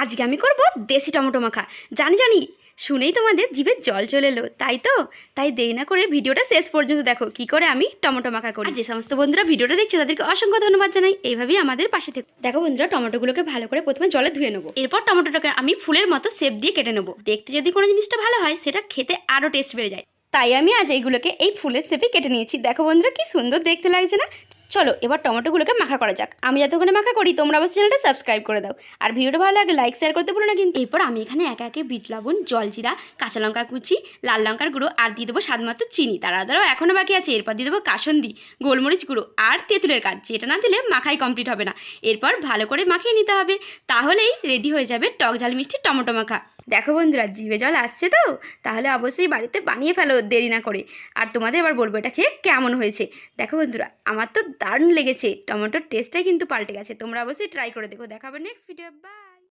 আজকে আমি করব দেশি টমেটো মাখা। জানি শুনেই তোমাদের জিভে জল চলে এলো, তাই দেরি না করে ভিডিওটা শেষ পর্যন্ত দেখো কি করে আমি টমেটো মাখা করি। যে সমস্ত বন্ধুরা ভিডিওটা দেখছো তাদেরকে অসংখ্য ধন্যবাদ জানাই, এইভাবেই আমাদের পাশে থেকে। দেখো বন্ধুরা, টমেটোগুলোকে ভালো করে প্রথমে জলে ধুয়ে নেবো। এরপর টমেটোটাকে আমি ফুলের মতো শেপ দিয়ে কেটে নেবো। দেখতে যদি কোনো জিনিসটা ভালো হয় সেটা খেতে আরও টেস্ট বেড়ে যায়। তাই আমি আজ এইগুলোকে এই ফুলের শেপে কেটে নিয়েছি। দেখো বন্ধুরা কি সুন্দর দেখতে লাগছে না? চলো এবার টমেটোগুলোকে মাখা করা যাক। আমি যতক্ষণে মাখা করি তোমরা অবশ্যই চ্যানেলটা সাবস্ক্রাইব করে দাও, আর ভিডিওটা ভালো লাগলে লাইক শেয়ার করতে ভুলো না কিন্তু। এরপর আমি এখানে একে একে বিট লবণ, জলজিরা, কাঁচা লঙ্কা কুচি, লাল লঙ্কার গুঁড়ো আর দিয়ে দেবো স্বাদমতো চিনি। তারাও এখনও বাকি আছে। এরপর দিয়ে দেবো কাসন্দি, গোলমরিচ গুঁড়ো আর তেঁতুলের কাজ, যেটা না দিলে মাখাই কমপ্লিট হবে না। এরপর ভালো করে মাখিয়ে নিতে হবে, তাহলেই রেডি হয়ে যাবে টক ঝাল মিষ্টি টমেটো মাখা। দেখো বন্ধুরা জিভে জল আসছে তো, তাহলে অবশ্যই বাড়িতে বানিয়ে ফেলো দেরি না করে। আর তোমাদের এবার বলবো এটা খেয়ে কেমন হয়েছে। দেখো বন্ধুরা আমার তো দারুণ লেগেছে, টমেটোর টেস্টটাই কিন্তু পাল্টে গেছে। তোমরা অবশ্যই ট্রাই করে দেখো। দেখা হবে নেক্সট ভিডিও। বাই।